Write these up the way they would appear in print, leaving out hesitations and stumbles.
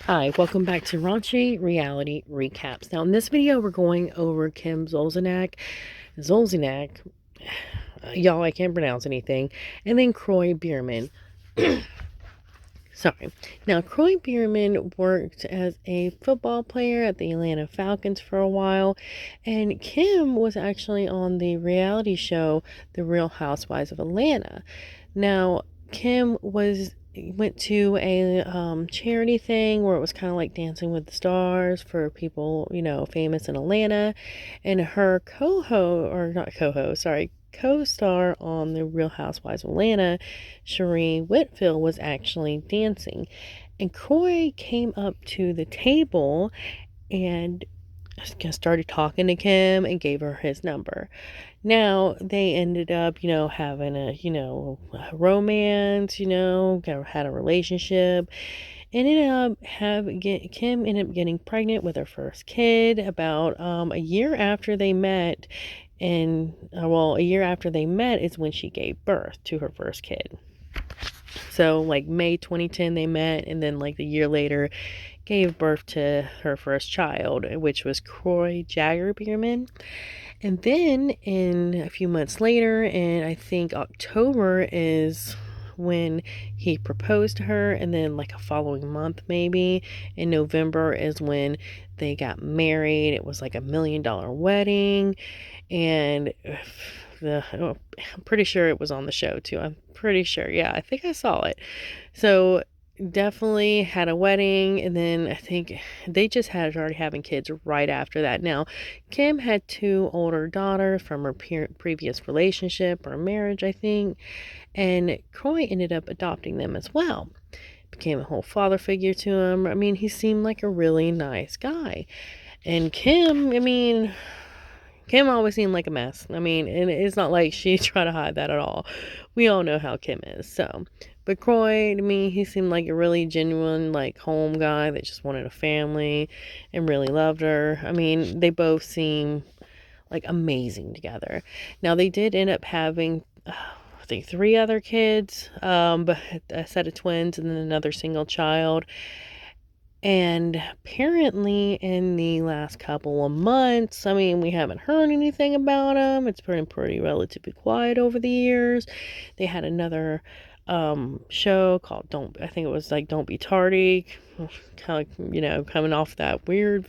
Hi, welcome back to Raunchy Reality Recaps. Now, in this video, we're going over Kim Zolciak, y'all, I can't pronounce anything, and then Kroy Bierman. Sorry. Now, Kroy Bierman worked as a football player at the Atlanta Falcons for a while, and Kim was actually on the reality show The Real Housewives of Atlanta. Now, Kim went to a charity thing where it was kind of like Dancing with the Stars for people, famous in Atlanta, and her co-star on The Real Housewives of Atlanta, Sheree Whitfield, was actually dancing. And Kroy came up to the table and started talking to Kim and gave her his number. Now, they ended up, having a romance, had a relationship. Kim ended up getting pregnant with her first kid about a year after they met. And, a year after they met is when she gave birth to her first kid. So, like May 2010, they met, and then, like, a year later, gave birth to her first child, which was Kroy Jagger Bierman. And then in a few months later, and I think October is when he proposed to her, and then like a following month maybe in November is when they got married. It was like $1 million wedding, and I'm pretty sure it was on the show too. I'm pretty sure. Yeah, I think I saw it. So definitely had a wedding, and then I think they just had already having kids right after that. Now, Kim had 2 older daughters from her previous relationship or marriage, I think, and Kroy ended up adopting them as well. Became a whole father figure to him. I mean, he seemed like a really nice guy. And Kim always seemed like a mess. I mean, and it's not like she tried to hide that at all. We all know how Kim is. So, but Kroy, to me, he seemed like a really genuine, like, home guy that just wanted a family and really loved her. I mean, they both seem like amazing together. Now, they did end up having, I think, 3 other kids, but a set of twins and then another single child. And apparently, in the last couple of months, I mean, we haven't heard anything about them. It's been pretty relatively quiet over the years. They had another show called I think it was like Don't Be Tardy, kind of, coming off that weird,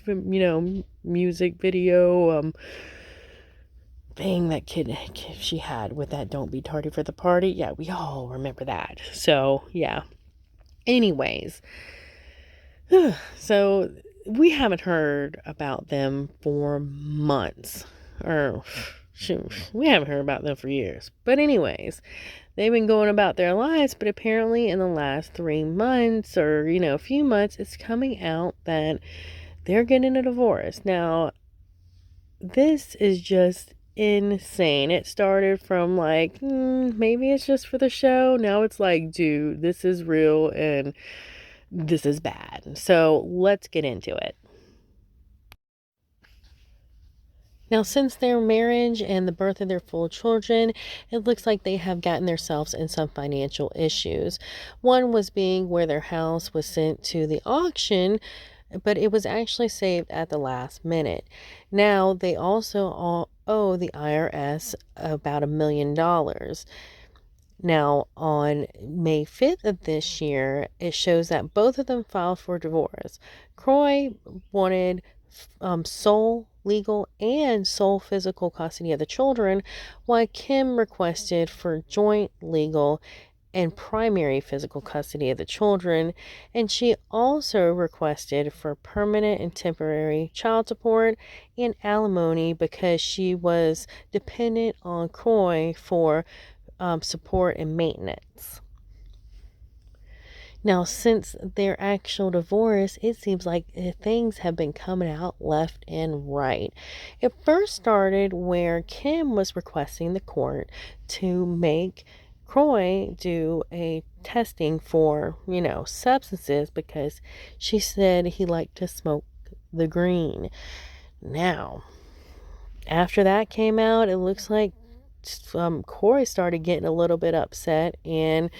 music video thing that kid she had with that Don't Be Tardy for the Party. Yeah, we all remember that. So, yeah. Anyways, so we haven't heard about them for months. Or shoot, we haven't heard about them for years. But anyways, they've been going about their lives, but apparently in the last 3 months or, a few months, it's coming out that they're getting a divorce. Now, this is just insane. It started from like, maybe it's just for the show. Now it's like, dude, this is real and this is bad. So let's get into it. Now, since their marriage and the birth of their 4 children, it looks like they have gotten themselves in some financial issues. One was being where their house was sent to the auction, but it was actually saved at the last minute. Now, they also owe the IRS about $1 million. Now, on May 5th of this year, it shows that both of them filed for divorce. Kroy wanted sole legal and sole physical custody of the children, while Kim requested for joint legal and primary physical custody of the children, and she also requested for permanent and temporary child support and alimony because she was dependent on Kroy for support and maintenance. Now, since their actual divorce, it seems like things have been coming out left and right. It first started where Kim was requesting the court to make Kroy do a testing for, substances because she said he liked to smoke the green. Now, after that came out, it looks like Kroy started getting a little bit upset and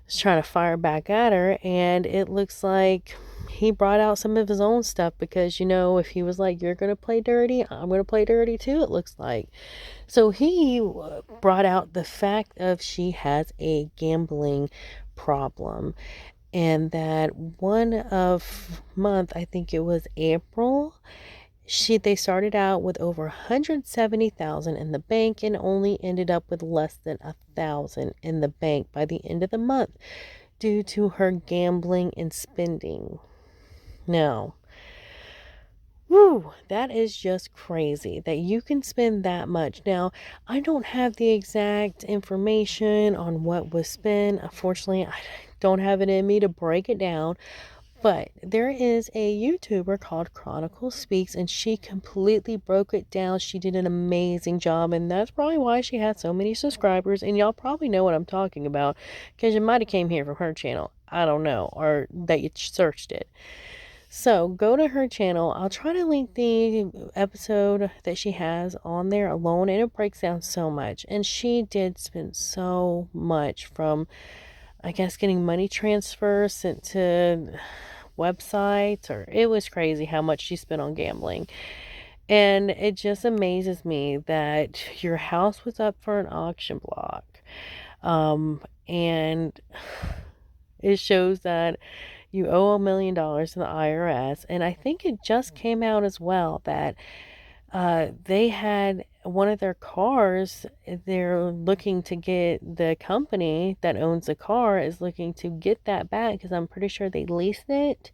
is trying to fire back at her, and it looks like he brought out some of his own stuff because, if he was like, you're going to play dirty, I'm going to play dirty too, it looks like. So he brought out the fact of she has a gambling problem, and that one of month, I think it was April, they started out with over 170,000 in the bank and only ended up with less than 1,000 in the bank by the end of the month due to her gambling and spending. Now, woo, that is just crazy that you can spend that much. Now, I don't have the exact information on what was spent. Unfortunately, I don't have it in me to break it down. But there is a YouTuber called Chronicle Speaks, and she completely broke it down. She did an amazing job, and that's probably why she had so many subscribers. And y'all probably know what I'm talking about, because you might have came here from her channel. I don't know, or that you searched it. So go to her channel. I'll try to link the episode that she has on there alone, and it breaks down so much. And she did spend so much from, I guess, getting money transfers sent to websites, or it was crazy how much she spent on gambling. And it just amazes me that your house was up for an auction block. And it shows that you owe $1 million to the IRS. And I think it just came out as well that they had one of their cars, they're looking to get, the company that owns the car is looking to get that back because I'm pretty sure they leased it.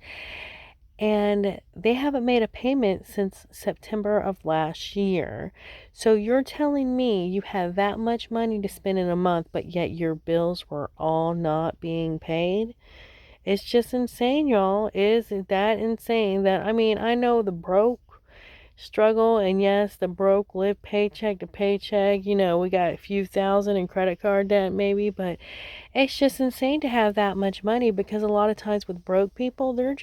And they haven't made a payment since September of last year. So you're telling me you have that much money to spend in a month, but yet your bills were all not being paid? It's just insane, y'all. Is that insane? That, I mean, I know the broke struggle, and yes, the broke live paycheck to paycheck. We got a few thousand in credit card debt maybe, but it's just insane to have that much money, because a lot of times with broke people, they're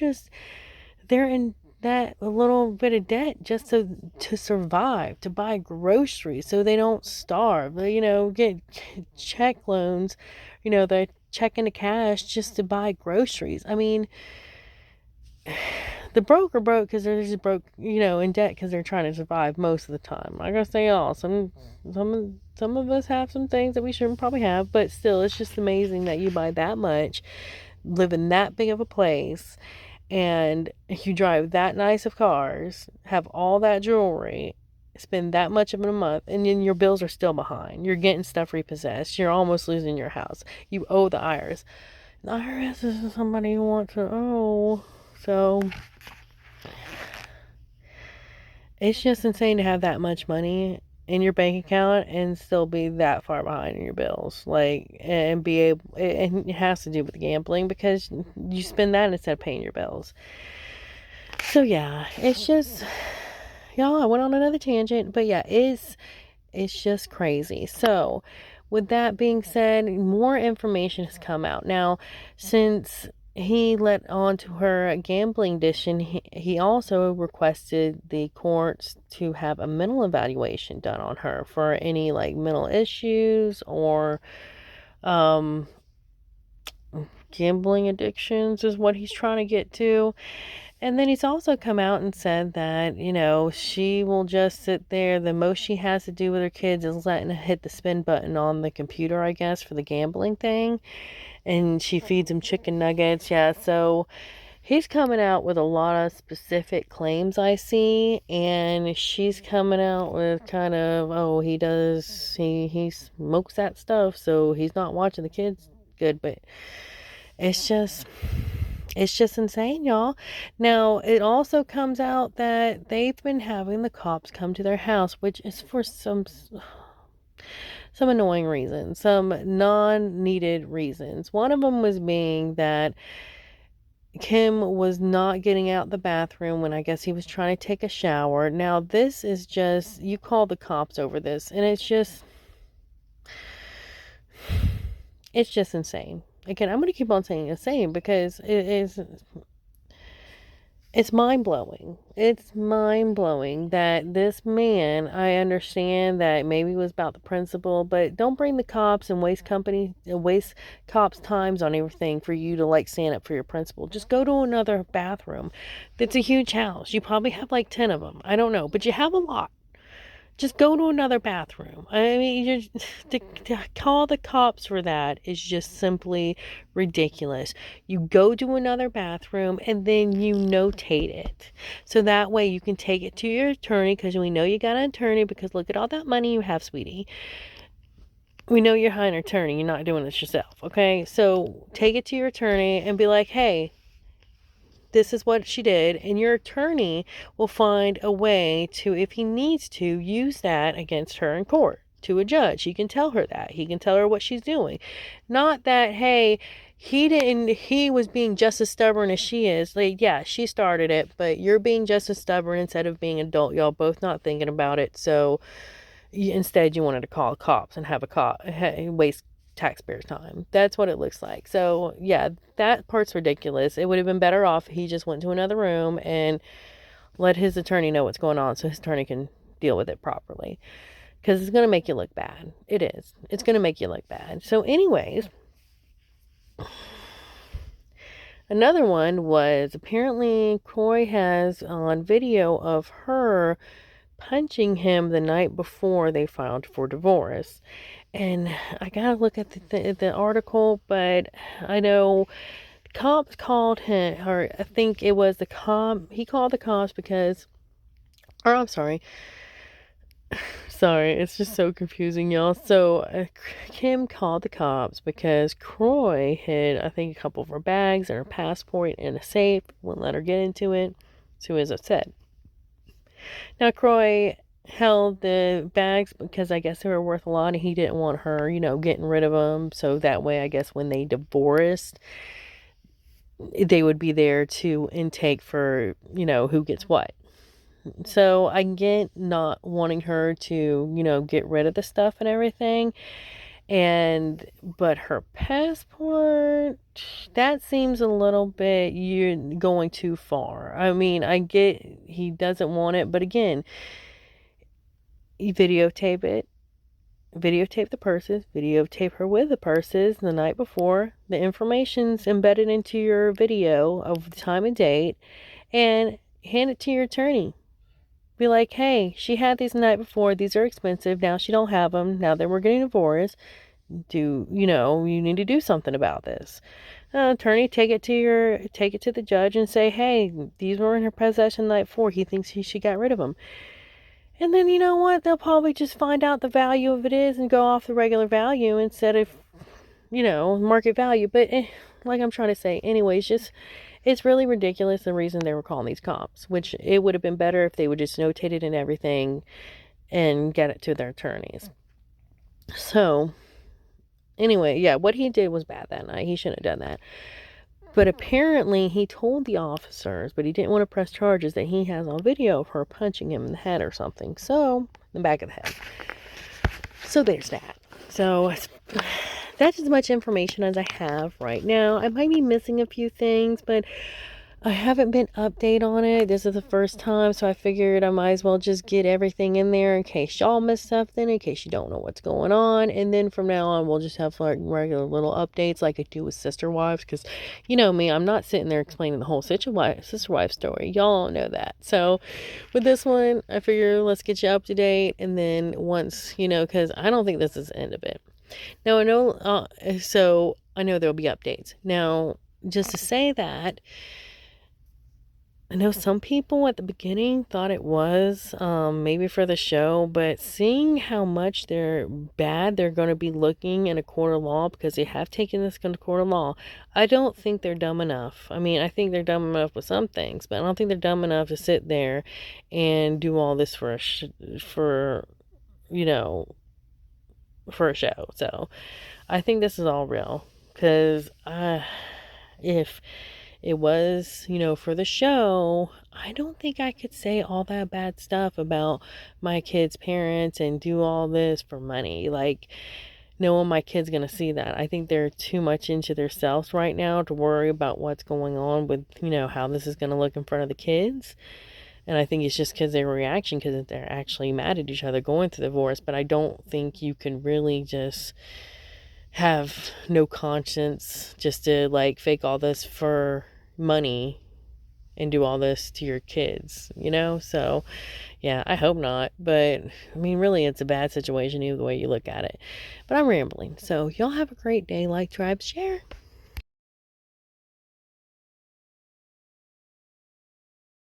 in that little bit of debt just to survive, to buy groceries so they don't starve. Get check loans, they check into cash just to buy groceries. I mean, the broke are broke because they're just broke, in debt because they're trying to survive most of the time. I gotta say, y'all, some of us have some things that we shouldn't probably have, but still, it's just amazing that you buy that much, live in that big of a place, and you drive that nice of cars, have all that jewelry, spend that much of it a month, and then your bills are still behind. You're getting stuff repossessed. You're almost losing your house. You owe the IRS. The IRS is somebody you want to owe. So it's just insane to have that much money in your bank account and still be that far behind in your bills. And be able, and it has to do with gambling because you spend that instead of paying your bills. So yeah, it's just, y'all, I went on another tangent, but yeah, it's just crazy. So with that being said, more information has come out. Now, since he let on to her gambling addiction, he also requested the courts to have a mental evaluation done on her for any mental issues or gambling addictions is what he's trying to get to. And then he's also come out and said that, she will just sit there. The most she has to do with her kids is letting her hit the spin button on the computer, I guess, for the gambling thing. And she feeds him chicken nuggets. Yeah, so he's coming out with a lot of specific claims, I see. And she's coming out with kind of, oh, he smokes that stuff, so he's not watching the kids good. But it's just insane, y'all. Now, it also comes out that they've been having the cops come to their house, which is for some annoying reasons, some non-needed reasons. One of them was being that Kim was not getting out the bathroom when I guess he was trying to take a shower. Now, this is just, you call the cops over this, and it's just insane. Again, I'm going to keep on saying insane because it is. It's mind blowing. It's mind blowing that this man, I understand that maybe it was about the principal, but don't bring the cops and waste cops' times on everything for you to like stand up for your principal. Just go to another bathroom. It's a huge house. You probably have like 10 of them. I don't know, but you have a lot. Just go to another bathroom. I mean, to call the cops for that is just simply ridiculous. You go to another bathroom and then you notate it. So that way you can take it to your attorney, because we know you got an attorney, because look at all that money you have, sweetie. We know you're hiring an attorney. You're not doing this yourself, okay? So take it to your attorney and be like, hey, this is what she did, and your attorney will find a way to, if he needs to, use that against her in court to a judge. He can tell her that. He can tell her what she's doing. Not that, hey, he was being just as stubborn as she is. Like, yeah, she started it, but you're being just as stubborn instead of being adult. Y'all both not thinking about it. So instead you wanted to call cops and have a cop waste taxpayers' time. That's what it looks like. So yeah, that part's ridiculous. It would have been better off if he just went to another room and let his attorney know what's going on, so his attorney can deal with it properly, because it's going to make you look bad. It is. It's going to make you look bad. So anyways, another one was, apparently Kroy has on video of her punching him the night before they filed for divorce. And I gotta look at the article, but I know cops called him, or I think it was the cop. He called the cops because, or I'm sorry, it's just so confusing, y'all. So Kim called the cops because Kroy hid, I think, a couple of her bags and her passport in a safe. Wouldn't let her get into it. So he was upset. Now Kroy held the bags because I guess they were worth a lot, and he didn't want her, getting rid of them. So that way, I guess when they divorced, they would be there to intake for, who gets what. So I get not wanting her to, get rid of the stuff and everything. But her passport, that seems a little bit, you're going too far. I mean, I get he doesn't want it, but again, you videotape the purses, videotape her with the purses the night before. The information's embedded into your video of the time and date, and hand it to your attorney. Be like, hey, she had these the night before. These are expensive. Now she don't have them. Now that we're getting divorced, you need to do something about this. Attorney, take it to the judge and say, hey, these were in her possession the night before. He thinks she got rid of them. And then, you know what? They'll probably just find out the value of it is and go off the regular value instead of, market value. But like I'm trying to say, anyways, it's really ridiculous the reason they were calling these cops, which it would have been better if they would just notate it and everything and get it to their attorneys. So anyway, yeah, what he did was bad that night. He shouldn't have done that. But apparently he told the officers, but he didn't want to press charges, that he has on video of her punching him in the head or something. So, the back of the head. So there's that. So that's as much information as I have right now. I might be missing a few things, but I haven't been updated on it. This is the first time, so I figured I might as well just get everything in there in case y'all miss something, in case you don't know what's going on. And then from now on, we'll just have like regular little updates like I do with Sister Wives, because you know me, I'm not sitting there explaining the whole Sister Wife story. Y'all know that. So with this one, I figure let's get you up to date, and then once, because I don't think this is the end of it. Now I know, so I know there'll be updates. Now, just to say that, I know some people at the beginning thought it was maybe for the show, but seeing how much they're going to be looking in a court of law, because they have taken this to court of law, I don't think they're dumb enough. I mean, I think they're dumb enough with some things, but I don't think they're dumb enough to sit there and do all this for a show. So I think this is all real, because if it was, for the show, I don't think I could say all that bad stuff about my kids' parents and do all this for money. Like, knowing my kid's going to see that. I think they're too much into themselves right now to worry about what's going on with, how this is going to look in front of the kids. And I think it's just because their reaction, because they're actually mad at each other going through the divorce. But I don't think you can really just have no conscience just to like fake all this for money and do all this to your kids, So, yeah, I hope not. But, I mean, really, it's a bad situation either way you look at it. But I'm rambling. So, y'all have a great day. Like, tribe, share.